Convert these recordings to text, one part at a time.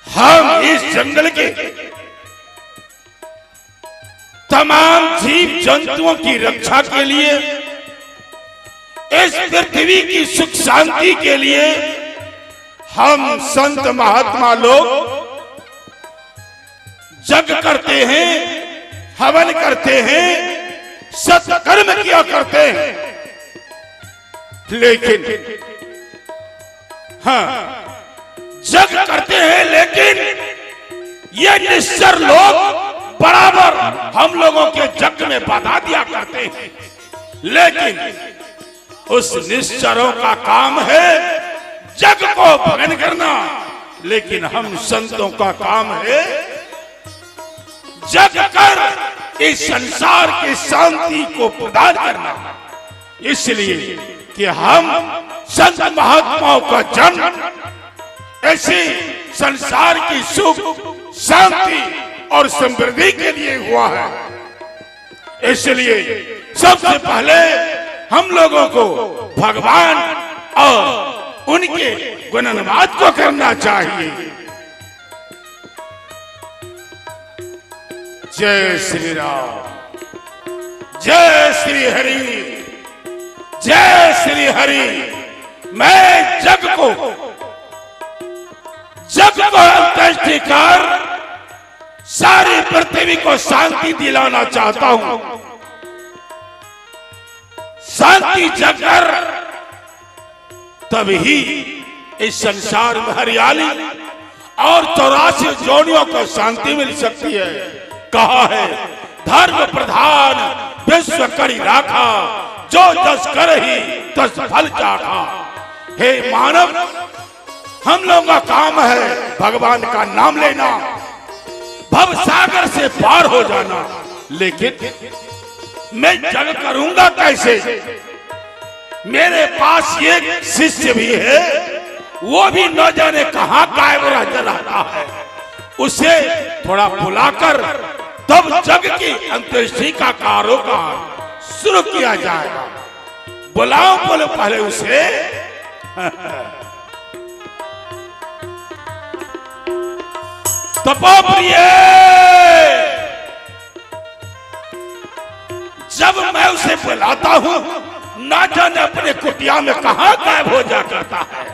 हम इस जंगल के तमाम जीव जंतुओं की रक्षा के लिए, इस पृथ्वी की सुख शांति के लिए हम संत महात्मा लोग जग करते हैं, हवन करते हैं, सत्कर्म किया करते हैं। लेकिन हाँ, जग करते हैं, लेकिन ये निश्चर लोग बराबर हम लोगों के जग में बाधा दिया करते हैं। लेकिन उस निश्चरों का काम है जग को भंग करना, लेकिन हम संतों का काम है जग कर इस संसार की शांति को प्रदान करना। इसलिए कि हम संत महात्माओं का जन्म ऐसे संसार की सुख शांति और समृद्धि के लिए हुआ है। इसलिए सबसे पहले हम लोगों को भगवान और उनके गुणगान को करना चाहिए। जय श्री राम, जय श्री हरि, जय श्री हरि। मैं जग को अंत्येष्टि कर सारी पृथ्वी को शांति दिलाना चाहता हूं। शांति जगकर तभी इस संसार में हरियाली और 84 जोनियों को शांति मिल सकती है। कहा है धर्म प्रधान विश्व करी राखा, जो जस करहि तस फल चाखा। हे मानव, हम लोगों का काम है भगवान का नाम लेना, भव सागर से पार हो जाना। लेकिन मैं जग करूंगा कैसे? मेरे पास एक शिष्य भी है, वो भी न जाने कहां गायब रहता है। उसे थोड़ा बुलाकर तब जग की अंत्येष्टि का कारोबार शुरू किया जाएगा। बुलाओ बोले पहले उसे। तपोप्रिय, जब मैं उसे बुलाता हूं ना जाने अपने कुटिया में कहां गायब हो जा करता है।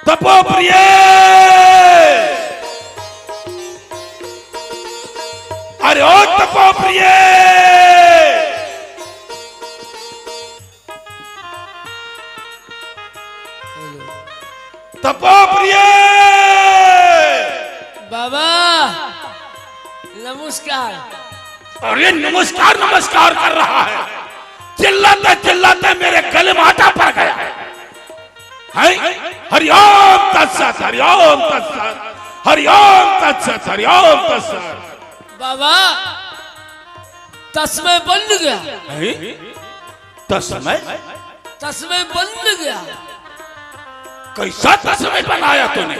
तपोप्रिय, अरे ओ तपोप्रिय, तपोप्रिय। बाबा नमस्कार। अरे नमस्कार नमस्कार कर रहा है, चिल्लाते चिल्लाते मेरे गले में आटा पड़ गया है। हरिओम तत्सत, हरिओम तत्सत, हरिओम तत्सत, हरिओम तत्सत। बाबा तस्मै बंद गया। तस्मै? तस्मै बंद गया। कैसा तस्मै बनाया तूने?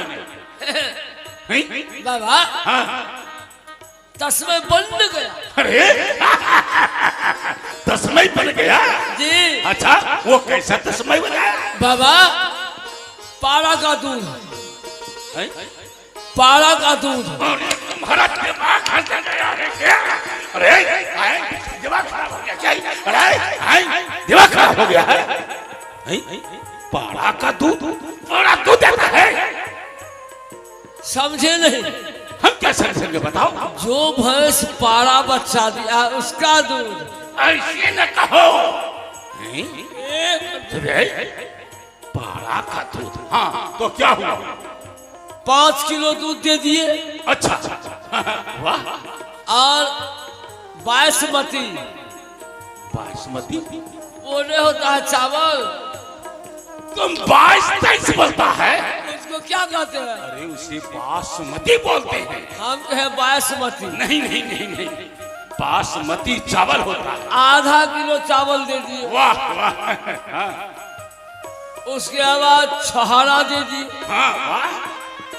बाबा हाँ। तस्मै बंद गया। अरे तस्मै बन गया जी। अच्छा, वो कैसा तस्मै बनाया? बाबा पारा का दूध, पारा का दूध। तुम्हारा दिमाग खराब गया है क्या? अरे दिमाग खराब हो गया क्या? अरे दिमाग खराब हो गया है? पारा का दूध, पारा दूध देता है? समझे नहीं? हम क्या समझेंगे बताओ? जो भैंस पारा बच्चा दिया उसका दूध। ऐसे न कहो। पारा का दूध, हाँ तो क्या हुआ? 5 किलो दूध दे दिए। अच्छा, वाह। और बासमती, बासमती वो नहीं होता है चावल, तुम 22-23 बोलता है। उसको क्या कहते हैं? अरे उसे बासमती बोलते हैं। हम कहे बासमती। नहीं नहीं नहीं नहीं, बासमती चावल होता है। आधा किलो चावल दे दिए। वाह वाह। हाँ उसके बाद छहारा दे दिए, हाँ वाह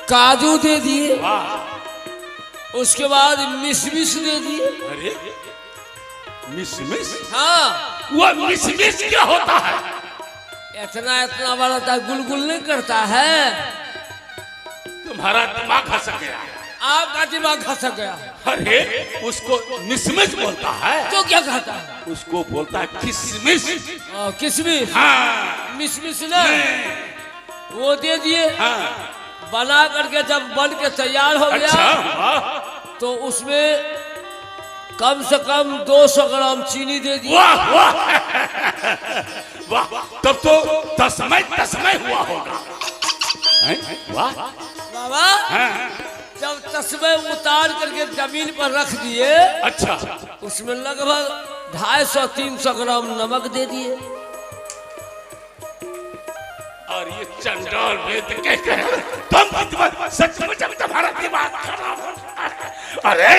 काजू दे दिए, वाह। उसके बाद मिसमिस दे दिए। अरे मिसमिस? हाँ, वो मिसमिस क्या होता है? इतना इतना बड़ा था, गुलगुल नहीं करता है। तुम्हारा दिमाग खस गया। आपका दिमाग खस गया। अरे उसको मिसमिस बोलता है। तो क्या कहता है? उसको बोलता है किसमिस। किसमिस? हाँ मिसमिस नहीं, वो दे दिए। हाँ। बना करके जब बन के तैयार हो गया, अच्छा वाह तो उसमें कम से कम 200 ग्राम चीनी दे दी। वाह वाह वाह। तब तो तस्मै हुआ होगा। वाह बाबा, हाँ। जब तस्मै उतार करके जमीन पर रख दिए, अच्छा, उसमें लगभग 250-300 ग्राम नमक दे दिए। और ये चंडाल वेद के तुम सचमुच तुम्हारा दिमाग खराब हो। अरे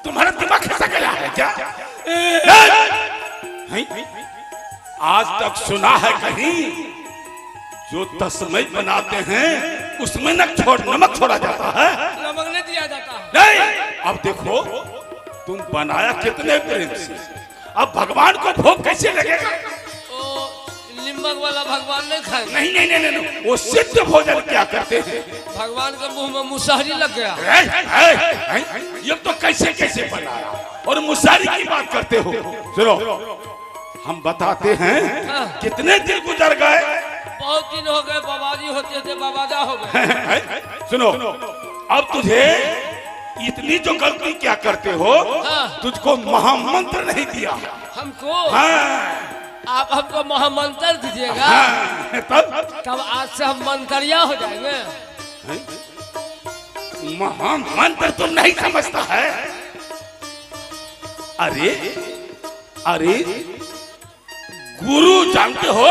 तुम्हारा दिमाग खसा गया है क्या? आज तक सुना है कहीं जो तस्मै बनाते हैं उसमें नमक छोड़ा जाता है? नमक नहीं दिया जाता। नहीं। अब देखो तुम बनाया कितने प्रेम से, अब भगवान को भोग कैसे लगेगा? लिम्बक वाला भगवान नहीं खाए। नहीं नहीं नहीं नहीं, वो सिद्ध भोजन क्या करते हैं? भगवान के मुंह में मुसहरी लग गया। ये तो कैसे कैसे बनाया और मुसहरी की बात करते हो? सुनो हम बताते हैं। हाँ। कितने दिन गुजर गए? बहुत दिन हो गए, बाबाजी होते थे बाबाजा हो गए। सुनो अब तुझे इतनी जो गलती क्या करते हो? हाँ। तुझको महामंत्र नहीं दिया हमको। हाँ। आप हमको महामंत्र दीजिएगा। हाँ। तब आज से हम मंत्रिया हो जाएंगे। महामंत्र तुम नहीं समझता है? अरे अरे गुरु जानते हो?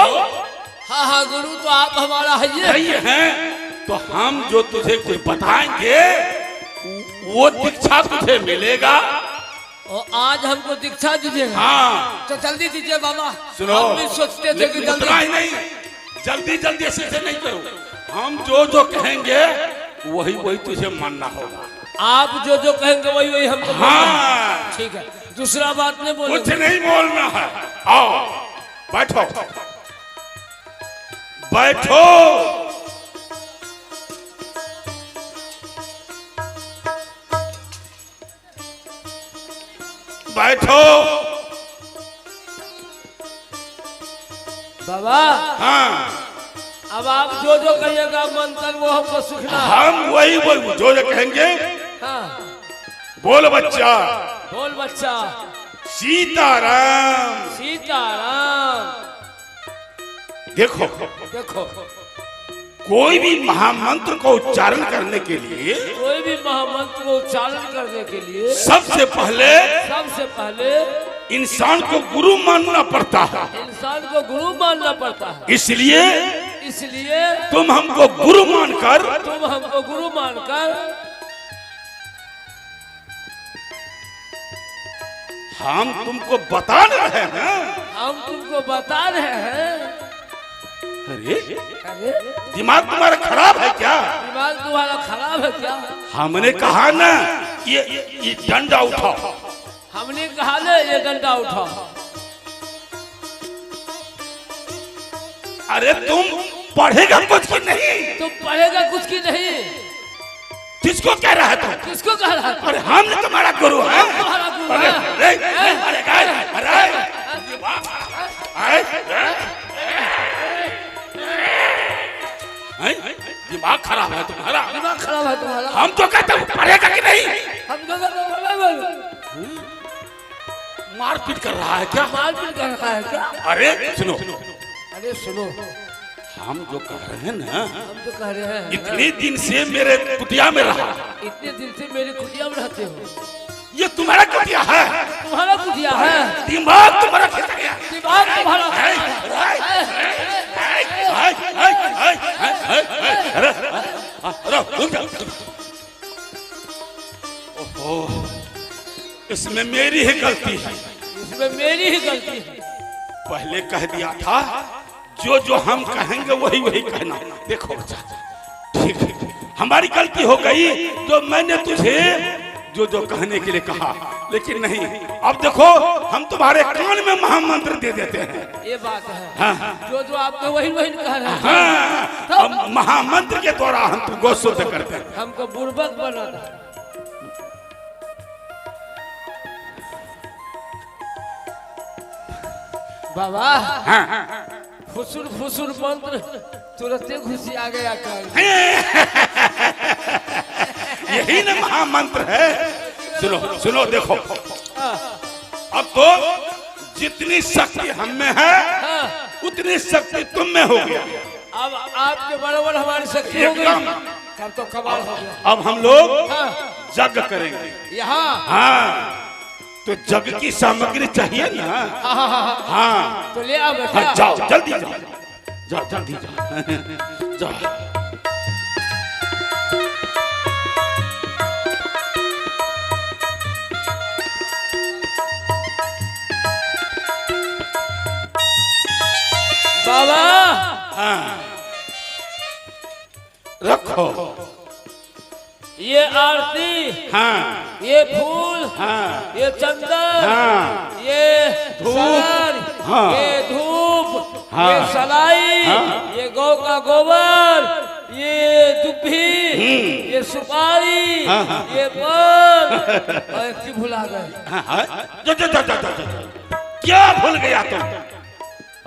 हाँ हाँ, गुरु तो आप हमारा है। सही है। तो हम जो तुझे कुछ बताएंगे वो दीक्षा तुझे मिलेगा। और आज हमको दीक्षा दीजिएगा। हाँ तो जल्दी दीजिए बाबा। सुनो, हम भी सोचते थे कि जल्दी ही नहीं, जल्दी ऐसे नहीं करो। हम जो कहेंगे वही तुझे मानना होगा। आप जो कहेंगे वही हमको। हाँ ठीक है, दूसरा बात नहीं बोलो। कुछ नहीं बोलना है। आओ बैठो बैठो। बैठो। बाबा हाँ अब आप जो कहिएगा मंत्र वो हमको सीखना है। हम वही जो कहेंगे। हाँ बोल बच्चा। बोल बच्चा। सीताराम। सीताराम। देखो देखो, कोई भी महामंत्र को उच्चारण करने के लिए, कोई भी महामंत्र को उच्चारण करने के लिए सबसे पहले इंसान को गुरु मानना पड़ता है। इंसान को गुरु मानना पड़ता है। इसलिए तुम हमको गुरु मानकर हम तुमको बता रहे हैं। अरे दिमाग तुम्हारा खराब है क्या? दिमाग तुम्हारा खराब है क्या? हमने कहा ना ये डंडा उठाओ। हमने कहा ना ये डंडा उठाओ। अरे तुम पढ़ेगा कुछ की नहीं? तुम पढ़ेगा कुछ की नहीं? किसको कह रहा है तुम? किसको कह रहा है? अरे हम तुम्हारा गुरु है। तुम्हारा गुरु है। दिमाग खराब है तुम्हारा। दिमाग खराब है तुम्हारा। हम तो कहते हैं पढ़ेगा कि नहीं? हम तो मारपीट कर रहा है क्या? मारपीट कर रहा है क्या? अरे सुनो हम जो कह रहे हैं ना, हम तो कह रहे हैं इतने दिन से मेरे कुटिया में रहा। इतने दिन से मेरी कुटिया में रहते हो। ये तुम्हारा कुटिया है, तुम्हारा कुटिया है, दिमाग तुम्हारा खिंच गया, दिमाग तुम्हारा। ओहो, इसमें मेरी ही गलती है, इसमें मेरी ही गलती है। पहले कह दिया था जो जो हम कहेंगे वही वही कहना। देखो ठीक है, हमारी गलती हो गई जो मैंने तुझे जो जो कहने के लिए कहा, लेकिन नहीं, अब देखो हम तुम्हारे कान में महामंत्र दे देते हैं। ये बात है। हाँ। जो जो आपने वही वही कह रहे हैं। हाँ, अब महामंत्र के द्वारा हम तुमको शुद्ध करते हैं। हमको बुर्बक बना था। बाबा फुसुर फुसुर मंत्र तुरंत घुसी आ गया कर। यही ना महामंत्र है। सुनो सुनो, देखो अब तो जितनी शक्ति हम में है उतनी शक्ति तुम में हो गया। अब आपके बराबर हमारी शक्ति हो गई, तब तो कमाल हो गया। अब हम लोग यज्ञ करेंगे यहाँ। हाँ, तो जग की सामग्री चाहिए ना। हाँ तो ले आओ बेटा। हाँ, जाओ जल्दी जाओ, जाओ जल्दी जाओ, जाओ। बाबा हाँ, रखो। ये आरती, हाँ ये फूल, हाँ ये चंदन, हाँ, ये धूप, सर, हाँ, ये धूप, हाँ, ये सलाई, हाँ, ये गौ का गोबर, ये दुभी, ये सुपारी, हाँ, हाँ, ये पान, और एक चीज भुला गए। हाँ, हाँ, जा, जा, जा, जा, जा, जा। क्या भूल गया तुम?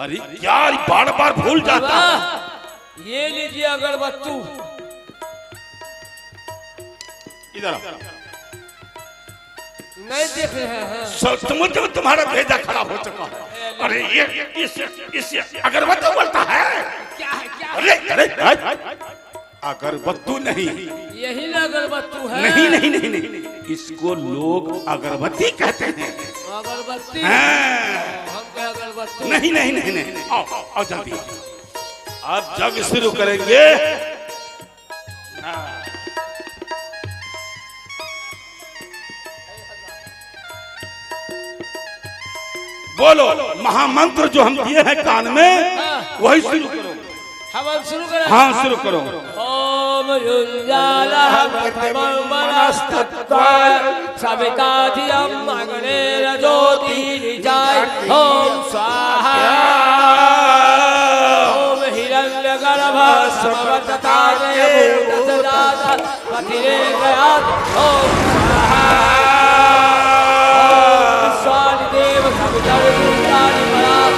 अरे यार बार बार भूल जाता। बाबा, ये लीजिए अगरबत्ती। इधर नहीं देख रहे हैं। समुद्र में तुम्हारा भेजा खराब हो चुका है। अरे ये इस अगरबत्ती बोलता है। क्या है क्या है? अरे अरे अगरबत्तू नहीं, यही ना अगरबत्ती है। नहीं नहीं नहीं नहीं, इसको लोग अगरबत्ती कहते हैं। अगरबत्ती। हाँ। हम क्या अगरबत्ती? नहीं नहीं नहीं नहीं, आओ आओ जल्दी। अब जग शुरू करेंगे। बोलो महामंत्र जो हम दिए हैं कान में, वही शुरू करो। हम शुरू करें। हाँ शुरू करो। ओम युज्जालः प्रथमं वनस्तत्त्वाय सविता धियं अग्नेर ज्योतिर्जाय ओम स्वाहा। ओम हिरण्यगर्भः समवर्तताय भूतदाता पतिरेकयात् ओम स्वाहा। ओम स्वादिदेव सवितर्भूतानि परात्।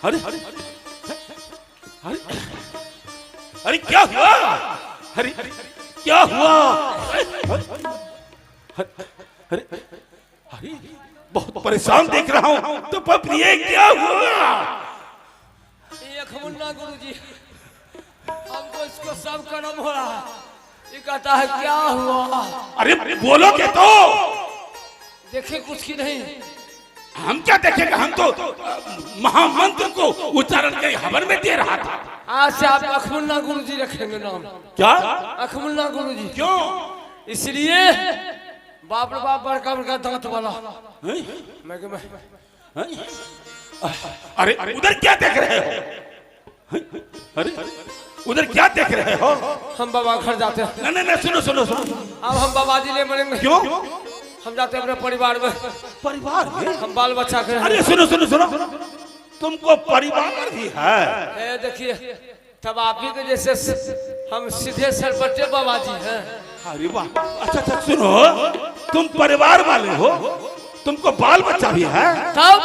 अरे अरे क्या हुआ? अरे क्या हुआ? अरे अरे बहुत परेशान देख रहा हूँ। तो ये क्या हुआ? मुन्ना गुरुजी, हमको इसको सब कर्म हो रहा है। ये कहता है क्या हुआ? अरे बोलोगे तो देखे कुछ की नहीं। हम क्या देखेंगे? हम तो महामंत्र को उच्चारण के हवन में दे रहा था। आज से आप अखमुन्ना गुरुजी रखेंगे नाम। क्या? अखमुन्ना गुरुजी। क्यों? इसलिए बाप रे बाप बड़का बड़का दांत वाला। अरे उधर क्या देख रहे हो? अरे उधर क्या देख रहे हो? हम बाबा घर जाते हैं। नहीं नहीं सुनो सुनो सुनो। अब हम बाबा जी ले मरेंगे। क्यों? हम जाते हैं अपने परिवार में। परिवार में? हम बाल बच्चा के। अरे सुनो सुनो सुनो, तुमको परिवार भी है? देखिए तब आप ही के जैसे हम सीधे सरपटे बाबा जी हैं। अरे वाह, अच्छा अच्छा सुनो, तुम परिवार वाले हो, तुमको बाल बच्चा भी है? तब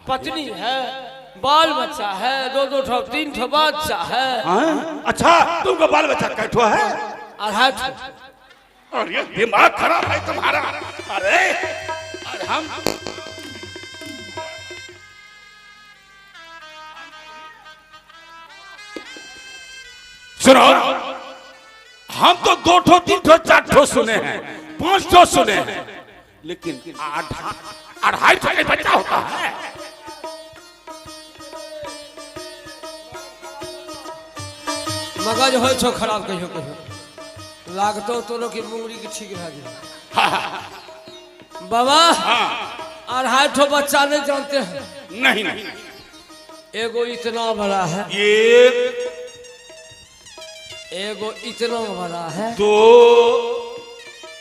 पत्नी है, बाल बच्चा है, 2 ठो 3 ठो बच्चा है। अच्छा तुमको बाल बच्चा कैठो है? 2.5 ठो। अरे दिमाग खराब है तुम्हारा। अरे हम सुनो, हम तो 2 ठो 3 ठो 4 ठो सुने हैं, 5 ठो सुने हैं, लेकिन 2.5 ठो का बच्चा होता है। मगज हो छो खराब कहियो कहियो लागतो तोरो की मुंगरी की ठीक रह गई। बाबा 2.5 ठो बच्चा नहीं जानते हैं? नहीं नहीं, एगो इतना बड़ा है, एगो इतना बड़ा है, तो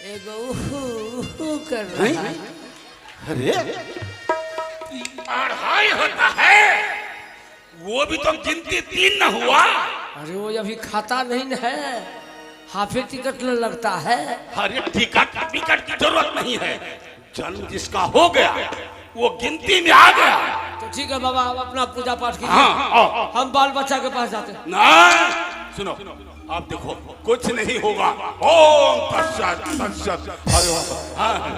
एगो उहू कर रहा है। अरे 2.5 होता है, वो भी तो गिनती 3 न हुआ। अरे वो अभी खाता नहीं न है, हाफे टिकट न लगता है। अरे टिकट की जरूरत नहीं है, जन्म जिसका हो गया वो गिनती में आ गया। तो ठीक है बाबा, आप अपना पूजा पाठ कीजिए। हाँ, हम बाल बच्चा के पास जाते हैं। नहीं सुनो, आप देखो कुछ नहीं होगा। ओम तत्सत तत्सत। अरे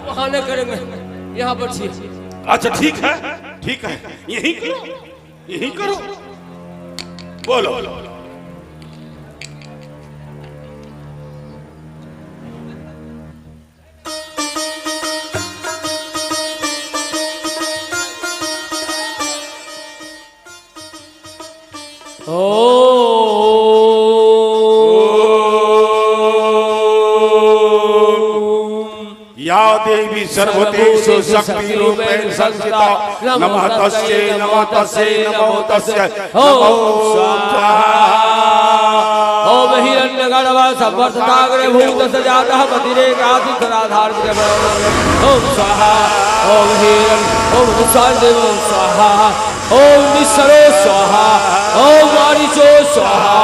वहाँ नहीं करेंगे, यहाँ बैठिए। अच्छा ठीक है, ठीक है, यही करो, यही करो। बोलो या देवी सर्वदेषु शक्ति रूपेण संस्थिता नमः तस्यै नमः तस्यै नमो तस्यै नमो स्वाहा। ओम हिरण्यगर्भ संवर्धताग्रे भूत सजातः पतिरेकासि सदाधार ओम स्वाहा। ओम हिरण्य ओम सर्वदेव स्वाहा। ओम निस्सरो स्वाहा। ओम मारीचो स्वाहा।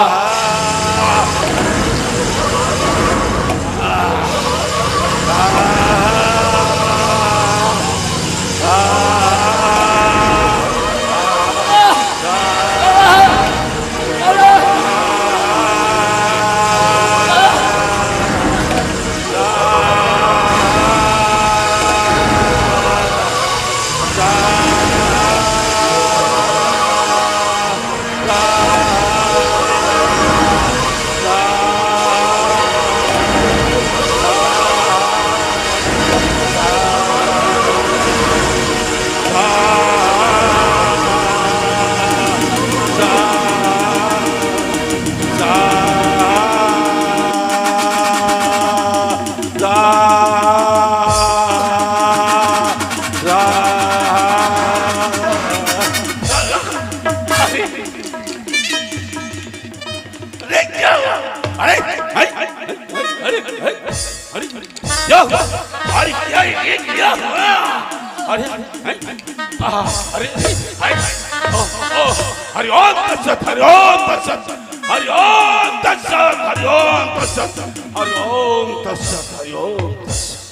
हरिओम तत्सत हरिओम तत्सत हरिओम तत्सत हरिओम तत्सत हरिओम तत्सत हरिओम तत्सत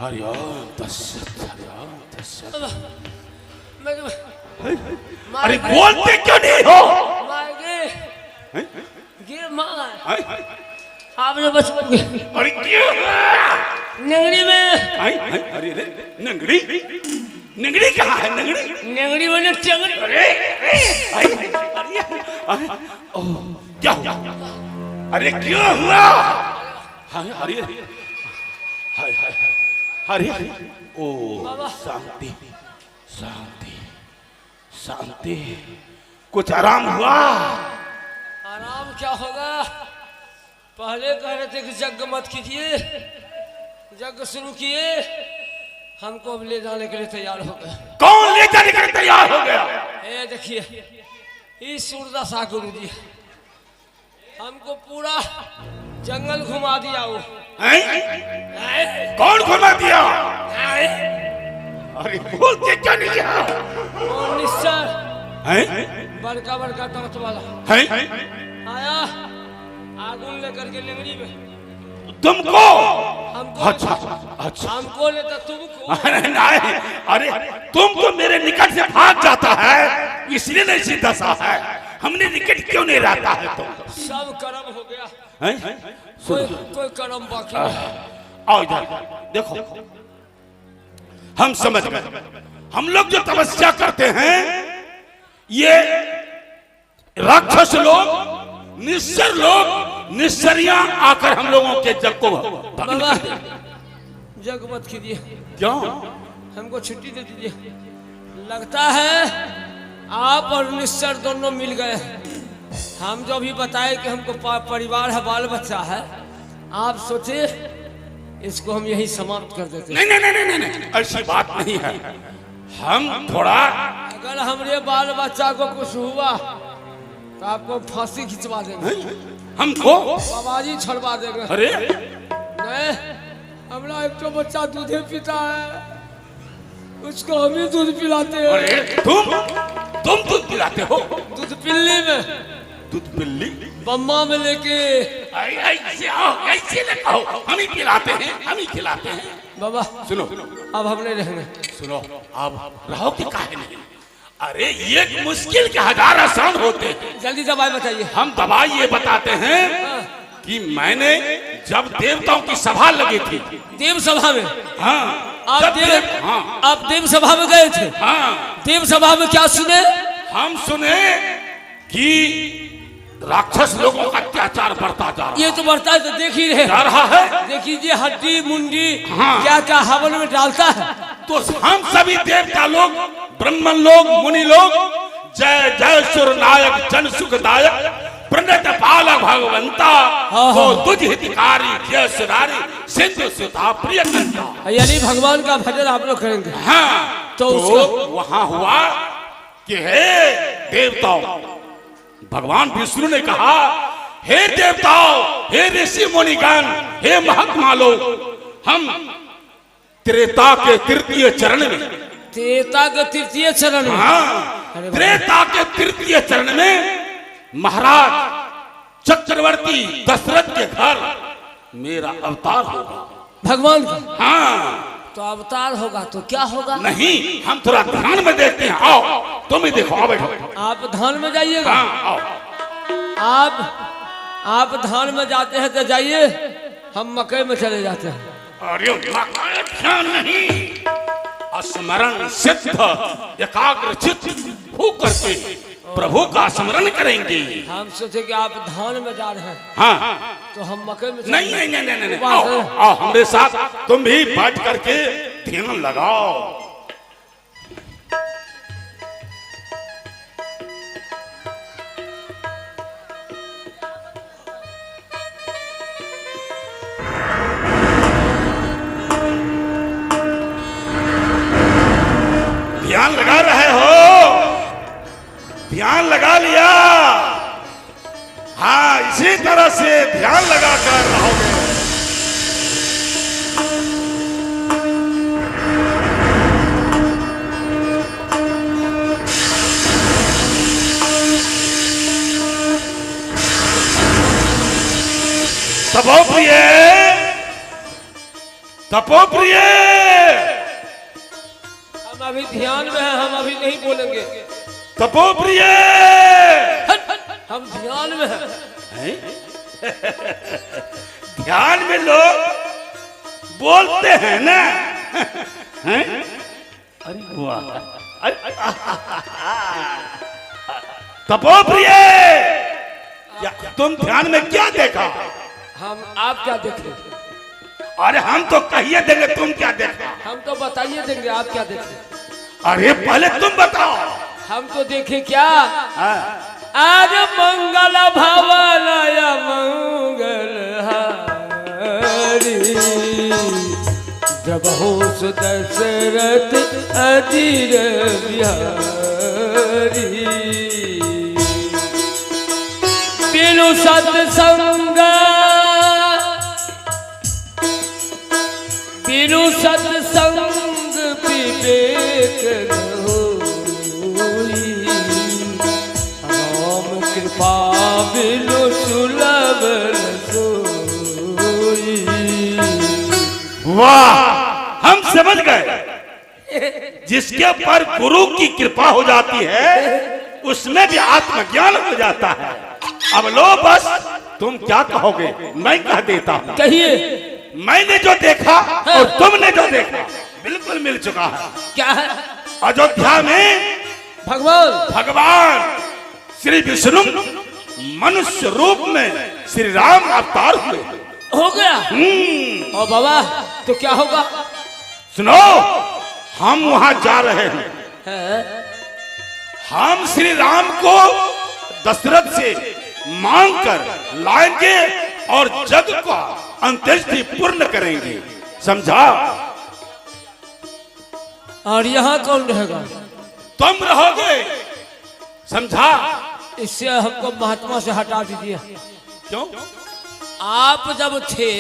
हरिओम तत्सत हरिओम तत्सत। अरे बोलते क्यों नहीं हो? आपने बस अरे क्यों? नगरी में अरे नंगड़ी नंगड़ी कहाँ है? नंगड़ी नगरी में चंगड़ी। अरे क्या हुआ? अरे क्यों हुआ? अरे अरे ओ शांति शांति शांति। कुछ आराम हुआ? आराम क्या होगा? पहले कह रहे थे कि यज्ञ मत कीजिए, यज्ञ शुरू किए, हमको अब ले जाने के लिए तैयार हो गए। कौन ले जाने के लिए तैयार हो गया? ये देखिए ई सूरदासा गुरु जी हमको पूरा जंगल घुमा दिया वो। कौन घुमा दिया? अरे बोलते क्या नहीं है? और निश्चर बड़का बड़का दांत वाला आया आगुन लेकर के लेंगड़ी में। तुमको? हमको। अच्छा अच्छा। हमको नहीं तो तुमको। अरे नहीं, अरे तुमको मेरे निकट से भाग जाता है इसलिए नहीं सीधा सा है। हमने निकट क्यों नहीं रहता है? तो सब कर्म हो गया, कोई कर्म बाकी नहीं। आओ इधर देखो, हम समझ गए। हम लोग जो तपस्या करते हैं ये राक्षस लोग, निश्चर लोग, निश्चरियां आकर हम लोगों के जग को बाबा जग मत कीजिए। क्यों? हमको छुट्टी दे दीजिए। लगता है आप और निश्चर दोनों मिल गए। हम जो भी बताए कि हमको परिवार है, बाल बच्चा है, आप सोचे इसको हम यही समाप्त कर देते। नहीं नहीं नहीं नहीं, ऐसी बात नहीं है। हम थोड़ा, अगर हमारे बाल बच्चा को कुछ हुआ तो आपको फांसी खिंचवा देंगे, हमको बाबाजी छड़वा देंगे। अरे नहीं, हमारा एक तो बच्चा दूधे पीता है, उसको हम ही दूध पिलाते हैं। अरे तुम दूध पिलाते हो? दूध पिल्ली में, दूध पिल्ली बम्मा में लेके। ऐसे लगाओ, हम ही पिलाते हैं, हम ही खिलाते हैं। बाबा सुनो, अब हम नहीं रहेंगे। सुनो, आप रहो कि काहे नहीं? अरे ये मुश्किल के 1000 आसान होते हैं। जल्दी दवाई बताइए। हम दवाई ये बताते हैं कि मैंने जब देवताओं की सभा लगी थी, देव सभा में, हाँ, आप देव सभा में गए थे? हाँ। देव सभा में क्या सुने? हम सुने कि राक्षस लोगों का अत्याचार बढ़ता जा रहा है। ये तो बढ़ता है, तो देख ही रहे जा रहा है। देख लीजिए हड्डी मुंडी हाँ। क्या क्या हवन में डालता है। तो हम सभी देवता लोग, ब्राह्मण लोग, मुनि लोग, जय जय सुर नायक जन सुखदायक प्रणत पालक भगवंता को तुझ हितकारी जय सुरारी सिंधु सुधा प्रिय कंता। यानी भगवान का भजन आप लोग करेंगे? हाँ। तो वहां हुआ कि हे देवताओं, भगवान विष्णु ने कहा, हे देवताओं, हे ऋषि मुनिगण, हे महात्मा लोग, हम त्रेता के तृतीय चरण में, त्रेता के तृतीय चरण में, हाँ, त्रेता के तृतीय चरण में महाराज चक्रवर्ती दशरथ के घर मेरा अवतार होगा। भगवान का? हाँ। तो अवतार होगा तो क्या होगा? नहीं, हम थोड़ा ध्यान में देखते हैं। आओ तुम ही देखो, आओ बैठो। आप ध्यान में जाइएगा। हाँ, आओ। आप ध्यान में जाते हैं तो जाइए, हम मकई में चले जाते हैं। अरे ध्यान नहीं, स्मरण सिद्ध एकाग्र चित्त होकर के प्रभु का स्मरण करेंगे। हम सोचे कि आप ध्यान में जा रहे हैं। हाँ। तो हम मकई में नहीं नहीं नहीं नहीं नहीं, आओ आओ हमारे साथ, तुम भी बैठ करके ध्यान लगाओ। ध्यान लगा रहे हो? ध्यान लगा लिया? हाँ, इसी तरह से ध्यान लगाकर रहोगे। तपोप्रिय, तपोप्रिय, हम अभी ध्यान में हैं, हम अभी नहीं बोलेंगे। तपोप्रिय, हम ध्यान में हैं। ध्यान में लोग बोलते हैं ना? हैं? अरे वाह, तपोप्रिय, तुम ध्यान में क्या देखा? आप क्या देखे? अरे हम तो कहिए देंगे, तुम क्या देखा? हम तो बताइए देंगे, आप क्या देखे? अरे पहले तुम बताओ। हम तो देखे क्या? आज मंगल भवन मंगल हरि, जब हो दशरथ अजीर बिहारी। सत्संग बिनु सत्संग विवेक न होई, राम कृपा बिनु सुलभ न सोई। वाह, हम समझ गए। जिसके ऊपर गुरु की कृपा हो जाती है उसमें भी आत्मज्ञान हो जाता है। अब लो बस, तुम क्या कहोगे मैं कह देता हूँ। कहिए। मैंने जो देखा और तुमने जो देखा बिल्कुल मिल चुका है। क्या है? अयोध्या में भगवान श्री विष्णु मनुष्य रूप में श्री राम अवतार हुए। हो गया। और बाबा तो क्या होगा? सुनो, हम वहां जा रहे हैं। हम श्री राम को दशरथ से मांग कर लाएंगे और जग का अंत्येष्टि पूर्ण करेंगे, समझा? और यहाँ कौन रहेगा? तुम रहोगे, समझा? इससे हमको महात्मा से हटा दीजिए। क्यों? आप जब थे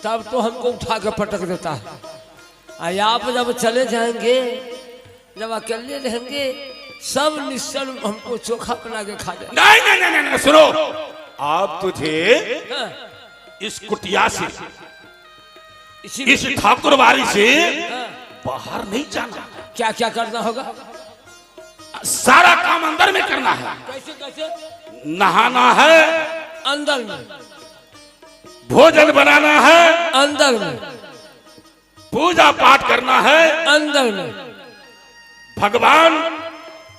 तब तो हमको उठा के पटक देता है, और आप जब चले जाएंगे, जब अकेले रहेंगे, सब निश्चल हमको चोखा बना के खा जाए। नहीं नहीं नहीं नहीं, सुनो, आप तुझे इस कुटिया से, इस ठाकुरबाड़ी से बाहर नहीं जाना। क्या क्या करना होगा? सारा काम अंदर में करना है। कैसे कैसे? नहाना है अंदर में, भोजन बनाना है अंदर में, पूजा पाठ करना है अंदर में, भगवान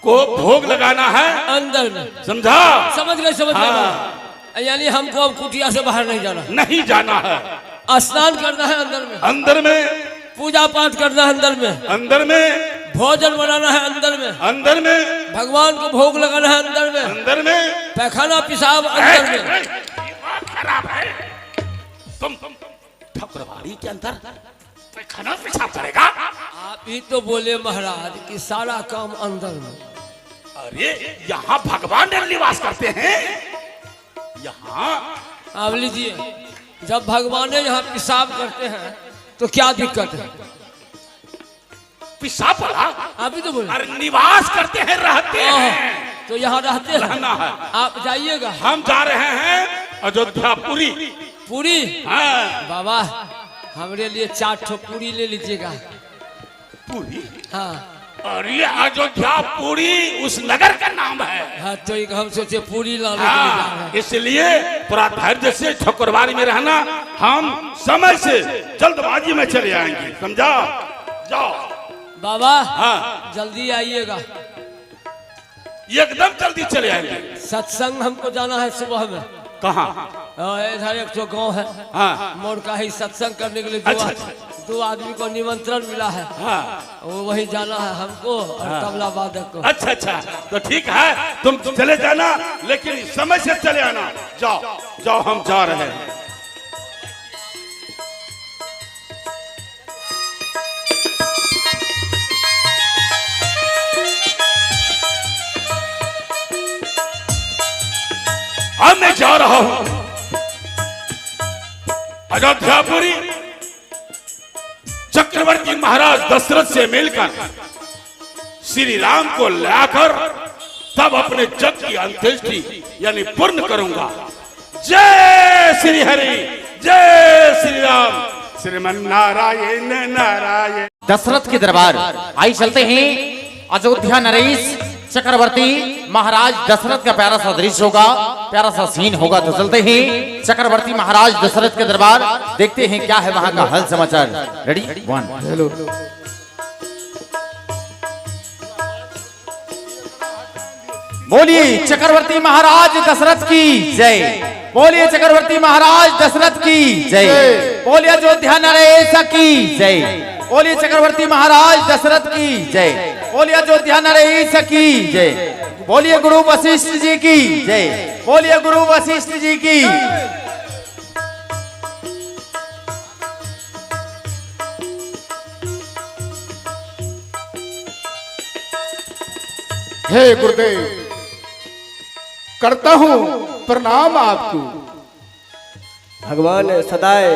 को भोग लगाना है अंदर में, समझा? समझ गए समझ गए। यानी हमको अब कुटिया से बाहर नहीं जाना, नहीं जाना है। स्नान करना है अंदर में, अंदर में पूजा पाठ करना है अंदर में, अंदर में भोजन बनाना है अंदर में, अंदर में भगवान को भोग लगाना है अंदर में, अंदर में पैखाना पेशाब अंदर में। खराब है। तुम ठाकुरबाड़ी के अंदर पैखाना पेशाब करेगा? आप ही तो बोले महाराज कि सारा काम अंदर में। अरे यहाँ भगवान निवास करते हैं। यहाँ आप लीजिए, जब भगवान यहाँ पेशाब करते हैं तो क्या दिक्कत है? पेशाब वाला आप ही तो बोले। अरे निवास करते हैं, रहते हैं, तो यहाँ रहते हैं। रहना है। आप जाइएगा। हम जा रहे हैं अयोध्या पुरी। पूरी? हाँ। बाबा हमारे लिए 4 ठो पूरी ले लीजिएगा। पुरी? हाँ। और ये अयोध्या पुरी उस नगर का नाम है। हाँ, तो एक हम सोचे पूरी लाने के लिए जा रहे हैं। इसलिए थोड़ा धैर्य से ठाकुरबाड़ी में रहना। हम समय से जल्दबाजी में चले आएंगे, समझा? जाओ बाबा। हाँ, जल्दी आइएगा। एकदम जल्दी चले आएंगे। सत्संग हमको जाना है सुबह में। कहाँ? इधर एक तो गाँव है, हाँ। मोड़ का ही सत्संग करने के लिए अच्छा, दो आदमी को निमंत्रण मिला है। हाँ। वो वही जाना है हमको और तबला वादक को। अच्छा अच्छा, तो ठीक है, तुम चले जाना, लेकिन समय से चले आना। जाओ जाओ, हम जा रहे हैं। अब मैं जा रहा हूं अयोध्यापुरी। चक्रवर्ती महाराज दशरथ से मिलकर श्री राम को लाकर तब अपने जग की अंत्येष्टि यानी पूर्ण करूंगा। जय श्री हरि, जय श्री राम, श्रीमन नारायण नारायण। दशरथ के दरबार आई चलते हैं। अयोध्या नरेश चक्रवर्ती महाराज दशरथ का प्यारा सा दृश्य होगा, प्यारा सा सीन होगा। तो चलते हैं चक्रवर्ती महाराज दशरथ के दरबार, देखते हैं क्या है वहां का हाल समाचार। Ready 1 hello. बोलिए चक्रवर्ती महाराज दशरथ की जय। बोलिए चक्रवर्ती महाराज दशरथ की जय। बोलिए अयोध्या नरेश की जय। बोलिए चक्रवर्ती महाराज दशरथ की जय। बोलिए अयोध्या नरेश की जय। बोलिए गुरु वशिष्ठ जी की जय। बोलिए गुरु वशिष्ठ जी की। हे गुरुदेव, करता हूं प्रणाम आपको। भगवान सदाए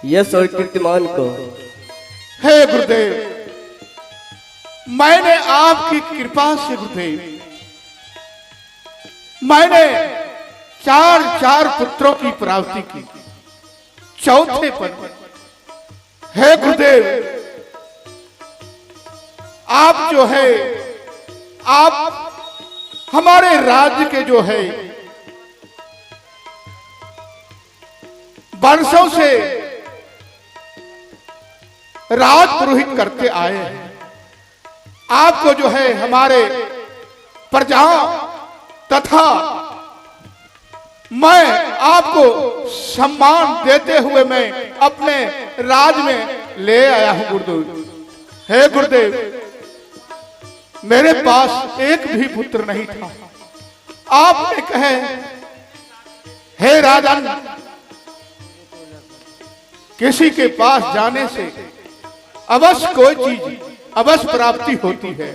यश और कीर्तिमान को। हे गुरुदेव, मैंने आपकी कृपा से गुरुदेव, मैंने 4 पुत्रों की प्राप्ति की। चौथे पर हे गुरुदेव, आप जो है, आप हमारे राज्य के जो है वर्षों से राज पुरोहित करते आए हैं। आपको जो है हमारे प्रजाओं तथा मैं आपको सम्मान देते हुए मैं अपने राज में ले आया हूं गुरुदेव। हे गुरुदेव, मेरे पास एक भी पुत्र नहीं था। आपने कहे, हे राजन, किसी के पास जाने से अवश्य कोई चीज अवश्य प्राप्ति होती है।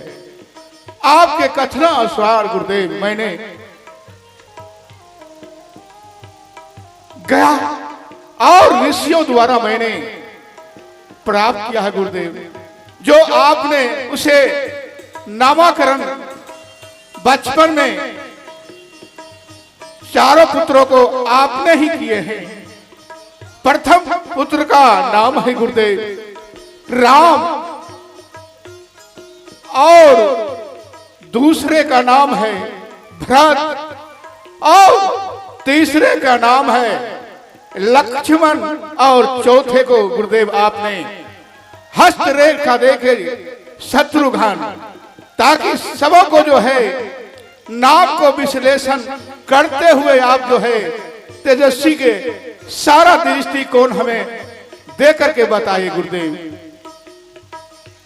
आपके कथना अनुसार गुरुदेव मैंने गया और ऋषियों द्वारा मैंने प्राप्त किया है गुरुदेव। जो आपने उसे नामकरण बचपन में 4 पुत्रों को आपने ही किए हैं। प्रथम पुत्र का नाम है गुरुदेव राम और दूसरे का नाम है भरत और तीसरे का नाम है लक्ष्मण और चौथे को गुरुदेव आपने हस्तरेखा देखे शत्रुघ्न, ताकि सबों को जो है नाम को विश्लेषण करते हुए आप जो है तेजस्वी के सारा दृष्टिकोण हमें दे करके बताइए गुरुदेव।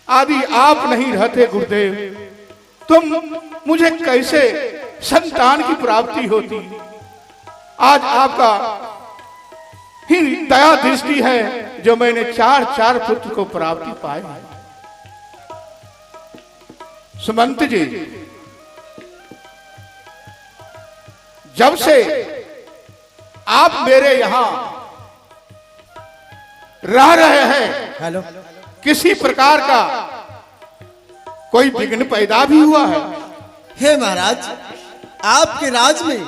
आदि आप नहीं रहते गुरुदेव, तुम मुझे कैसे संतान की प्राप्ति होती। आज आपका ही दया दृष्टि है जो मैंने 4 पुत्र को प्राप्ति पाए। सुमंत जी, जब से आप मेरे यहां रह रहे हैं, हेलो, किसी प्रकार का कोई विघ्न पैदा भी हुआ है? हे महाराज, आपके राज में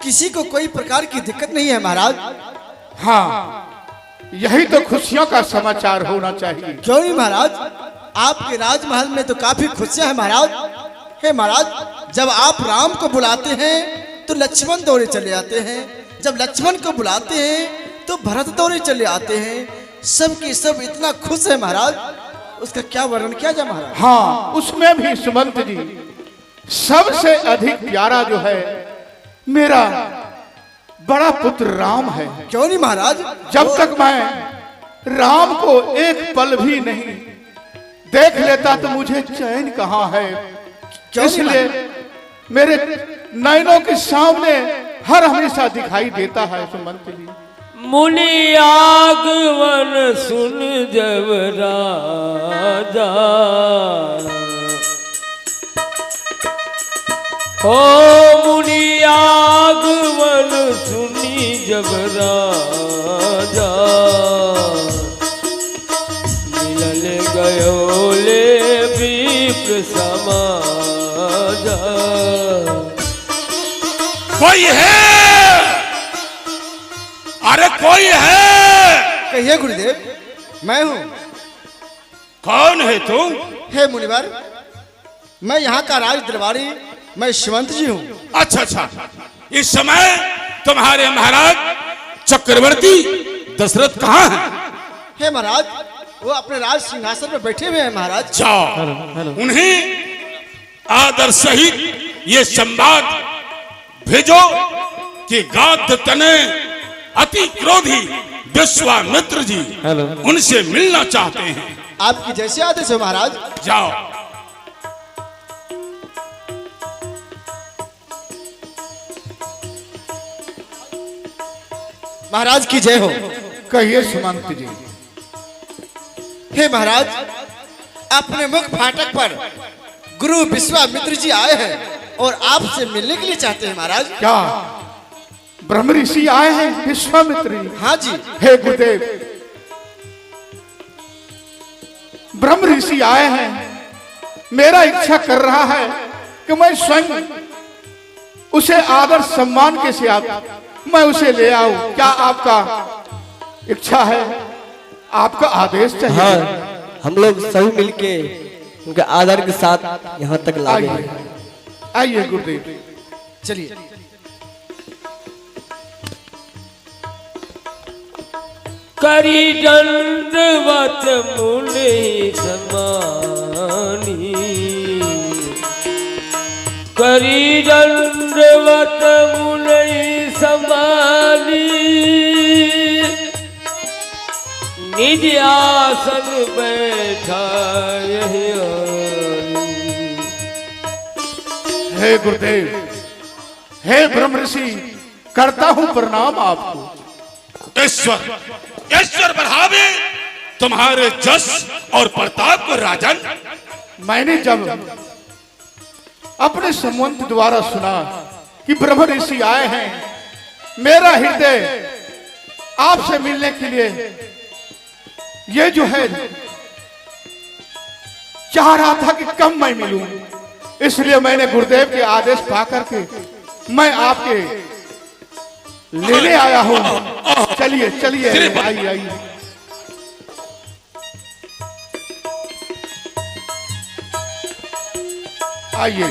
किसी को कोई प्रकार की दिक्कत नहीं है महाराज। हाँ, यही तो खुशियों का समाचार होना चाहिए। क्यों नहीं महाराज, आपके राजमहल में तो काफी खुशियां हैं महाराज। हे महाराज, जब आप राम को बुलाते हैं तो लक्ष्मण दौड़े चले आते हैं, जब लक्ष्मण को बुलाते हैं तो भरत दौड़े चले आते हैं। सब के सब इतना खुश है महाराज, उसका क्या वर्णन किया जाए महाराज। हाँ, उसमें भी सुमंत जी सबसे अधिक प्यारा जो है मेरा बड़ा पुत्र राम है। क्यों नहीं महाराज, जब तक मैं राम को एक पल भी नहीं देख लेता तो मुझे चैन कहाँ है। इसलिए मेरे नयनों के सामने हर हमेशा दिखाई देता है सुमंत जी। मुनि आगमन सुन जब राजा, हो मुनि आगमन सुनी जब राजा, मिलन गयो ले विप्र समाजा। कोई है? अरे कोई है? कहिए गुरुदेव, मैं हूँ। कौन है तुम? हे मुनिवर, मैं यहाँ का राज दरबारी, मैं शिवंत जी हूँ। अच्छा अच्छा, इस समय तुम्हारे महाराज चक्रवर्ती दशरथ कहाँ हैं? हे महाराज, वो अपने राज सिंहासन पर बैठे हुए हैं महाराज। जाओ उन्हें आदर सहित ये संवाद भेजो कि गाध तने अति क्रोधी विश्वामित्र जी उनसे मिलना चाहते हैं। आपकी जैसे आदेश हो महाराज। जाओ। महाराज की जय हो। कहिए सुमंत जी। हे महाराज, अपने मुख फाटक पर गुरु विश्वामित्र जी आए हैं। और आपसे मिलने के लिए चाहते हैं महाराज। क्या ब्रह्म ऋषि आए हैं विश्वामित्र जी? हाँ जी। हे गुरुदेव, ब्रह्म ऋषि आए हैं, मेरा इच्छा कर रहा है कि मैं स्वयं उसे आदर सम्मान के साथ मैं उसे ले आऊं। क्या आपका इच्छा है? आपका आदेश चाहिए। हाँ, हम लोग सभी मिलके उनके आदर के साथ यहाँ तक लाए आइए हैं। आइए गुरुदेव, चलिए। करी दंडवत मुनि समानी, करी दंडवत मुनि समानी, निज आसन बैठा यही आनी। हे गुरुदेव, हे ब्रह्म ऋषि, करता हूं प्रणाम आपको। ईश्वर ईश्वर बढ़ावे तुम्हारे जस और प्रताप को राजन। मैंने जब अपने संबंध द्वारा सुना कि ब्रह्म ऋषि आए हैं, मेरा हृदय आपसे मिलने के लिए ये जो है चाह रहा था कि कम मैं मिलूं, इसलिए मैंने गुरुदेव के आदेश पाकर के मैं आपके लेने आया हूं। चलिए चलिए, आइए आइए। आइए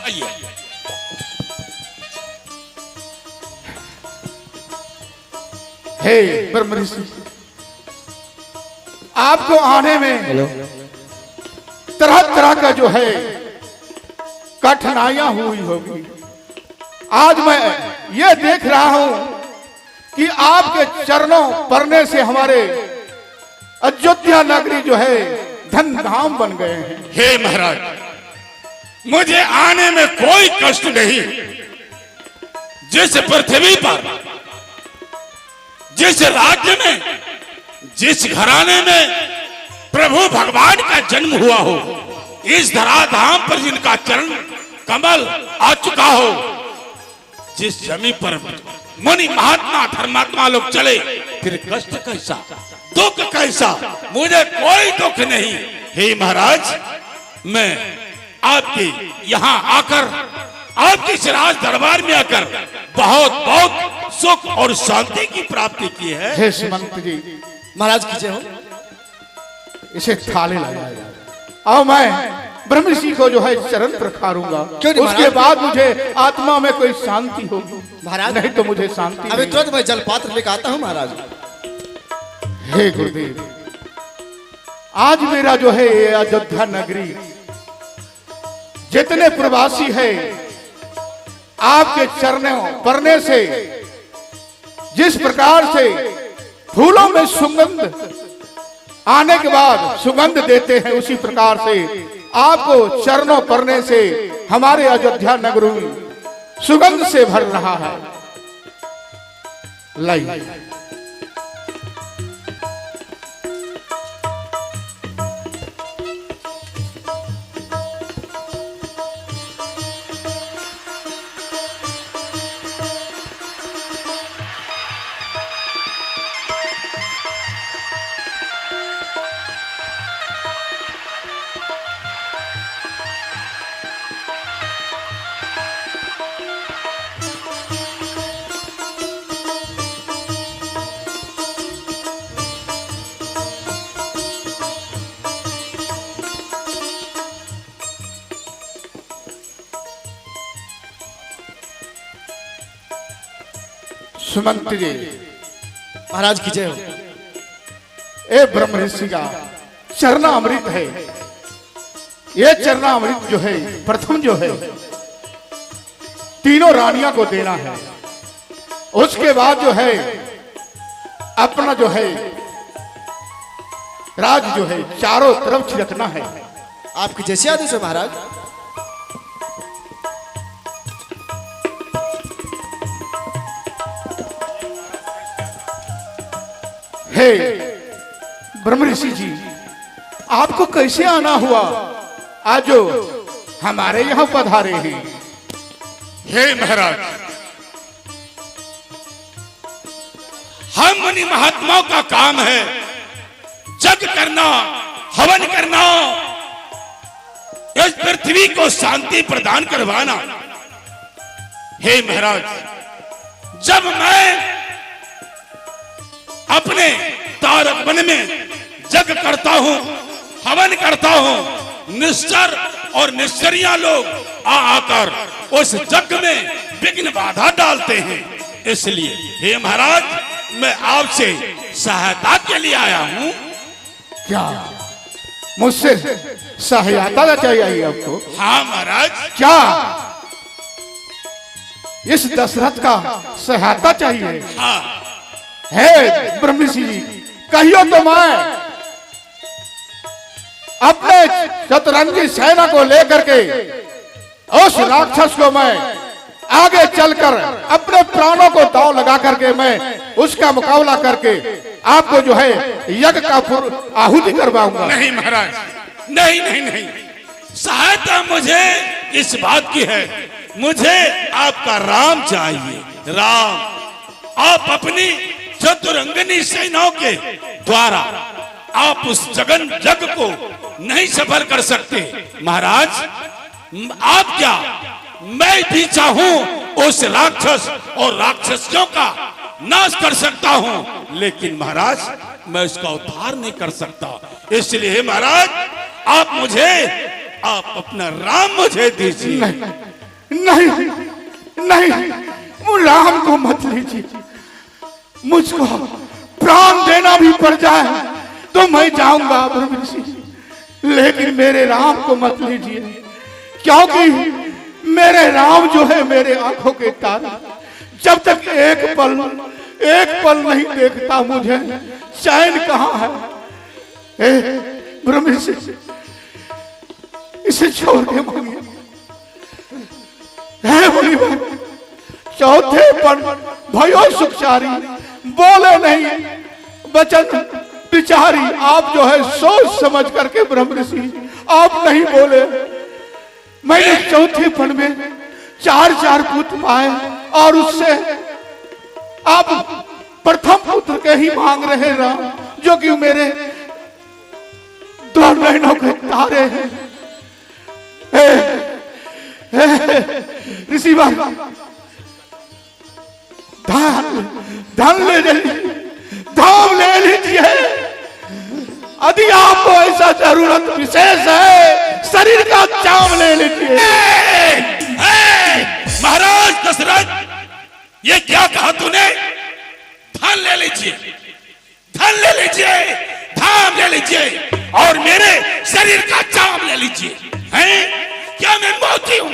आइए। हे ब्रह्म ऋषि, आपको आने में हेलो, तरह तरह का जो है कठिनाइयां हुई होगी। आज मैं ये देख रहा हूं कि आपके चरणों पड़ने से हमारे अयोध्या नगरी जो है धन धाम बन गए हैं। हे महाराज, मुझे आने में कोई कष्ट नहीं। जिस पृथ्वी पर, जिस राज्य में, जिस घराने में प्रभु भगवान का जन्म हुआ हो, इस धराधाम पर जिनका चरण कमल आ चुका हो, जिस जमीन पर मुनि महात्मा धर्मात्मा लोग चले, फिर कष्ट कैसा, दुख कैसा? मुझे कोई दुख नहीं। हे महाराज, मैं आपके यहाँ आकर, आपके इस राज दरबार में आकर बहुत बहुत सुख और शांति की प्राप्ति की है। हे सुमंत जी, महाराज की जय हो। इसे थाले लगाया और मैं ब्रह्म ऋषि को जो है चरण प्रखारूंगा। क्यों नहीं उसके महाराज? बाद मुझे आत्मा में कोई शांति होगी। महाराज, नहीं तो मुझे शांति अभी नहीं। तुरंत मैं जलपात्र लेकर आता हूँ महाराज। हे गुरुदेव, आज मेरा जो है ये अयोध्या नगरी, जितने प्रवासी है, आपके चरणों पड़ने से जिस प्रकार से फूलों में सुगंध आने के बाद सुगंध देते हैं, उसी प्रकार से आपको चरणों पड़ने से हमारे अयोध्या नगरी सुगंध से भर रहा है। लाई सुमंत जी, महाराज की जय हो। ए ब्रह्म ऋषि का चरणामृत है। ये चरणामृत जो है प्रथम जो है तीनों रानियां को देना है। उसके बाद जो है अपना जो है राज जो है चारों तरफ छिड़कना है। आपकी जैसे आदेश हो महाराज। हे ब्रह्म ऋषि जी, आपको कैसे आना हुआ? आज जो हमारे यहाँ पधारे हैं। हे महाराज, हम मुनि महात्माओं का काम है जग करना, हवन करना, इस पृथ्वी को शांति प्रदान करवाना। हे महाराज, जब मैं अपने तारक वन में जग करता हूं, हवन करता हूं, निश्चर और निश्चरिया लोग आकर उस जग में विघ्न बाधा डालते हैं। इसलिए हे महाराज, मैं आपसे सहायता के लिए आया हूं। क्या मुझसे सहायता चाहिए आपको? हाँ महाराज। क्या इस दशरथ का सहायता चाहिए? हाँ। हे ब्रह्मषि जी, कहियो तो मैं अपने शतरंगी सेना को लेकर के उस राक्षस को मैं आगे चलकर अपने प्राणों को दांव लगा करके मैं उसका मुकाबला करके आपको जो है यज्ञ का आहुति करवाऊंगा। नहीं महाराज, नहीं नहीं नहीं, सहायता मुझे इस बात की है, मुझे आपका राम चाहिए। राम, आप अपनी चतुरंगनी सेनाओं के द्वारा आप उस जगन जग को नहीं सफल कर सकते। महाराज, आप क्या, मैं भी चाहूं उस राक्षस और राक्षसियों का नाश कर सकता हूं, लेकिन महाराज मैं उसका उद्धार नहीं कर सकता। इसलिए महाराज, आप अपना राम मुझे दीजिए। नहीं नहीं नहीं, वो राम को मत लीजिए। मुझको प्राण देना भी पड़ जाए तो मैं जाऊंगा ब्रह्मषि, लेकिन मेरे राम को मत लीजिए, क्योंकि मेरे राम जो है मेरे आंखों के तारे। जब तक एक पल नहीं देखता मुझे चैन कहाँ है। ब्रह्मषि, इसे छोड़ के मांगिए। चौथे पन भयो सुखचारी, बोले नहीं वचन विचारी। आप जो है सोच समझ करके ब्रह्मषि आप नहीं बोले। मैंने चौथे पन में 4 पुत्र पाए और उससे आप प्रथम पुत्र के ही मांग रहे राम, जो कि मेरे 2 नैनों के तारे हैं। ऋषि बाबा, धन धाम ले लीजिए। यदि आपको ऐसा जरूरत विशेष है, शरीर का चाम ले लीजिए। महाराज दशरथ, ये क्या कहा तूने? धन ले लीजिए, धन ले लीजिए, धाम ले लीजिए और मेरे शरीर का चाम ले लीजिए। हैं? क्या मैं मोती हूं?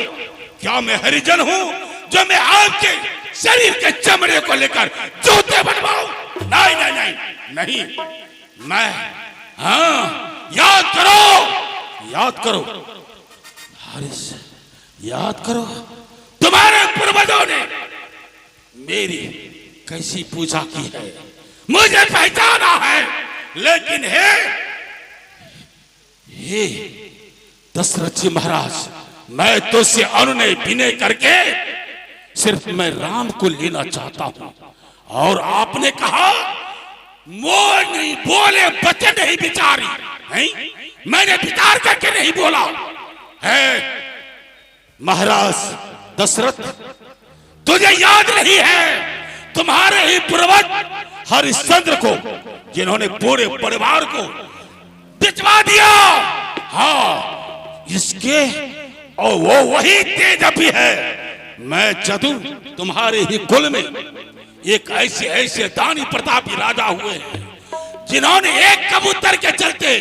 क्या मैं हरिजन हूं जो मैं आपके शरीर के चमड़े को लेकर जूते बनवाऊं? नहीं नहीं नहीं नहीं, मैं, हाँ, याद करो हरीश, याद करो, तुम्हारे पूर्वजों ने मेरी कैसी पूजा की है, मुझे पहचाना है। लेकिन हे दशरथ जी महाराज, मैं तुझसे अनुनय विनय करके सिर्फ मैं राम को लेना चाहता हूं, और आपने कहा मोर नहीं बोले बच्चे नहीं बिचारी। नहीं, मैंने विचार करके नहीं बोला है। महाराज दशरथ, तुझे याद नहीं है तुम्हारे ही पूर्वज हरिश्चंद्र को, जिन्होंने पूरे परिवार को बिचवा दिया। हाँ, इसके और वो वही तेज भी है। मैं जदू तुम्हारे ही कुल में एक ऐसे दानी प्रतापी राजा हुए हैं, जिन्होंने एक कबूतर के चलते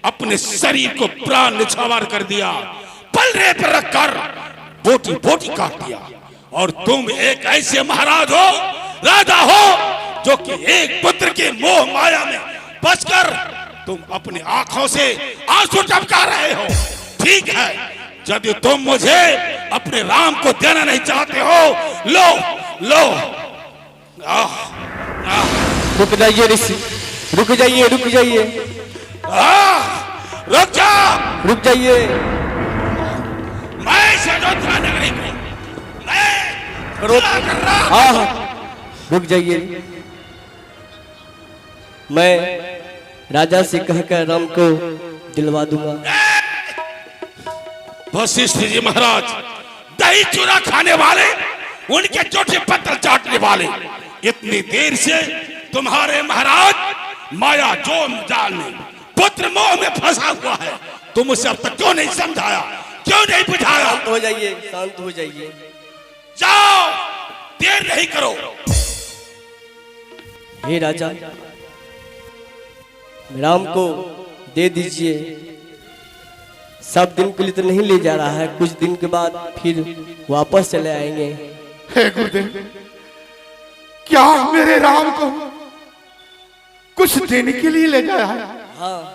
अपने शरीर को प्राण निछावर कर दिया, पलड़े पर रखकर बोटी बोटी काट दिया। और तुम एक ऐसे महाराज हो, राजा हो, जो कि एक पुत्र के मोह माया में बचकर तुम अपनी आंखों से आंसू टपका रहे हो। ठीक है, यदि तुम मुझे अपने राम को देना नहीं चाहते हो, लो रुक जाइए ऋषि, रुक जाइए। रुक जा। रुक जाइए। मैं इस अयोध्या नगरी को करो। मैं कर रहा हूं। हाँ हाँ रुक जाइए। मैं राजा से कहकर राम को दिलवा दूंगा। वशिष्ठ जी महाराज, दही चूरा खाने वाले, उनके चोटे पत्थर चाटने वाले, इतनी देर से तुम्हारे महाराज माया जोम जाल में पुत्र मोह में फंसा हुआ है। तुम उसे अब तक क्यों नहीं समझाया, क्यों नहीं बुझाया? शांत हो जाइए, शांत हो जाइए। जाओ, देर नहीं करो। हे राजा, राम को दे दीजिए। सब दिन के लिए तो नहीं ले जा रहा है, कुछ दिन के बाद फिर वापस चले आएंगे। हे गुरुदेव, क्या मेरे राम को कुछ देने के लिए ले जाया है? हाँ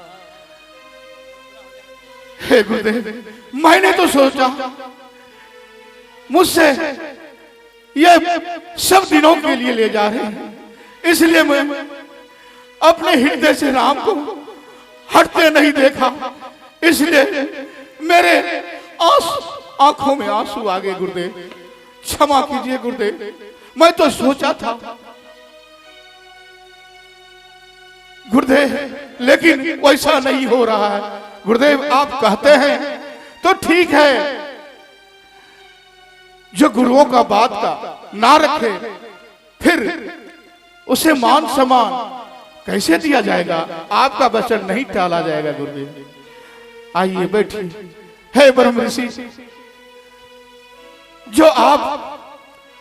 हे गुरुदेव, मैंने तो सोचा मुझसे ये सब दिनों के लिए ले जा रहे हैं, इसलिए मैं अपने हृदय से राम को हटते नहीं देखा, इसलिए मेरे आंखों में आंसू आ गए। गुरुदेव क्षमा कीजिए गुरुदेव, मैं तो सोचा था गुरुदेव, लेकिन वैसा नहीं हो रहा है। गुरुदेव आप कहते हैं तो ठीक है, जो गुरुओं का बात का ना रखे फिर उसे मान सम्मान कैसे दिया जाएगा? आपका वचन नहीं टाला जाएगा। गुरुदेव आइए बैठिए। हे ब्रह्म ऋषि, जो आप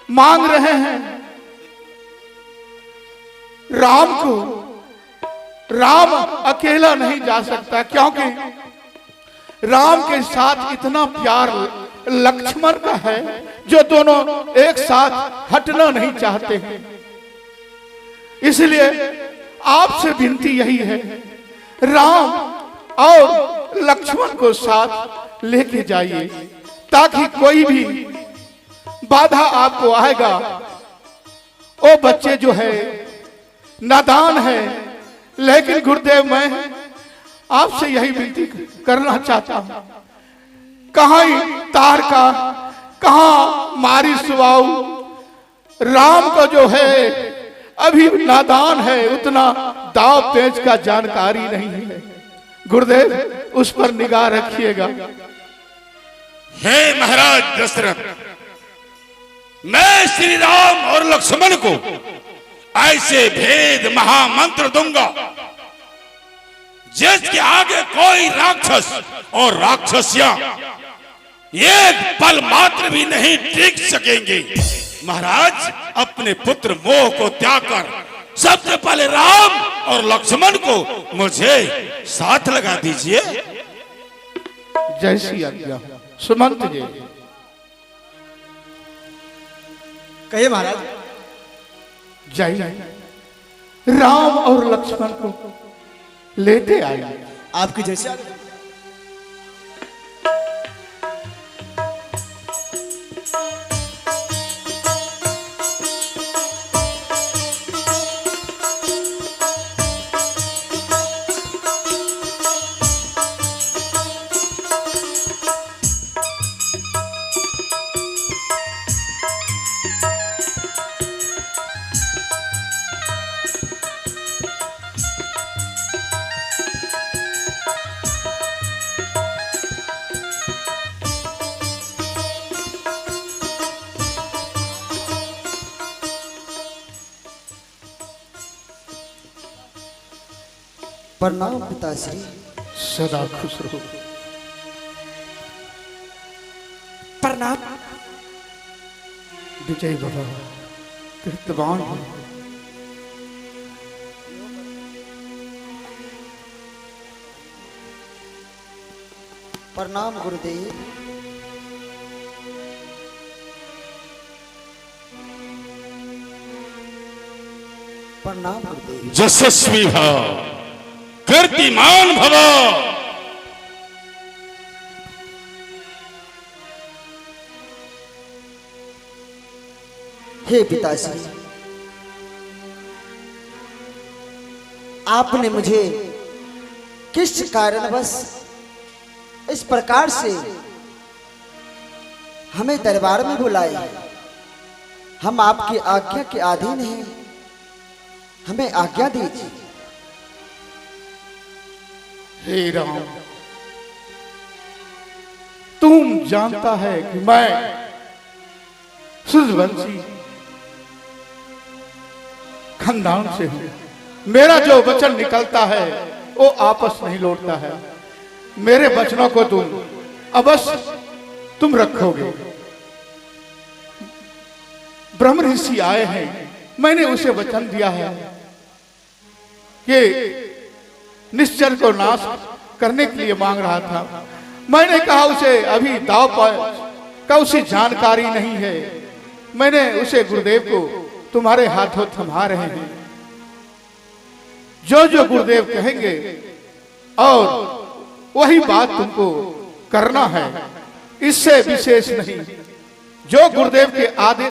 मांग रहे हैं राम को, राम अकेला नहीं जा सकता, क्योंकि राम के साथ इतना प्यार लक्ष्मण का है जो दोनों एक साथ हटना नहीं चाहते हैं। इसलिए आपसे विनती यही है, राम और लक्ष्मण को साथ लेके जाइए, ताकि कोई भी बाधा आपको आएगा, वो बच्चे जो है नादान है। लेकिन गुरुदेव मैं आपसे यही विनती करना चाहता हूं, कहां तार का कहां मारी सुवाऊ, राम को जो है अभी नादान है, उतना दाव पेच का जानकारी नहीं है। गुरुदेव उस पर निगाह रखिएगा। हे महाराज दशरथ, मैं श्री राम और लक्ष्मण को ऐसे भेद महामंत्र दूंगा जिसके आगे कोई राक्षस और राक्षसियां एक पल मात्र भी नहीं टिक सकेंगे। महाराज अपने पुत्र मोह को त्याग कर सबसे पहले राम और लक्ष्मण को मुझे साथ लगा दीजिए। जैसी आज्ञा सुमंत जी। कहिए महाराज। जाइए राम और लक्ष्मण को लेते आइए। आपकी जैसी आज्ञा। प्रणाम पिताश्री। सदा खुश रहो। प्रणाम। विजय बाबा कीर्तवान हो। प्रणाम गुरुदेव। प्रणाम गुरुदेव। यशस्वी भव, कीर्तिमान भव। हे पिताश्री, आपने मुझे किस कारणवश इस प्रकार से हमें दरबार में बुलाए। हम आपकी आज्ञा के अधीन हैं, हमें आज्ञा दीजिए। हे राम, तुम जानता है कि मैं सूर्यवंशी खानदान से हूं। मेरा जो वचन निकलता है वो आपस नहीं लौटता है। मेरे वचनों को अवश्य तुम रखोगे। ब्रह्म ऋषि आए हैं, मैंने उसे वचन दिया है कि निश्चर को नाश करने के लिए मांग रहा था। मैंने कहा उसे अभी दाव का उसे जानकारी नहीं है। मैंने उसे गुरुदेव को तुम्हारे हाथों थमा रहे हैं। जो जो गुरुदेव कहेंगे और वही बात तुमको करना है, इससे विशेष नहीं। जो गुरुदेव के आदेश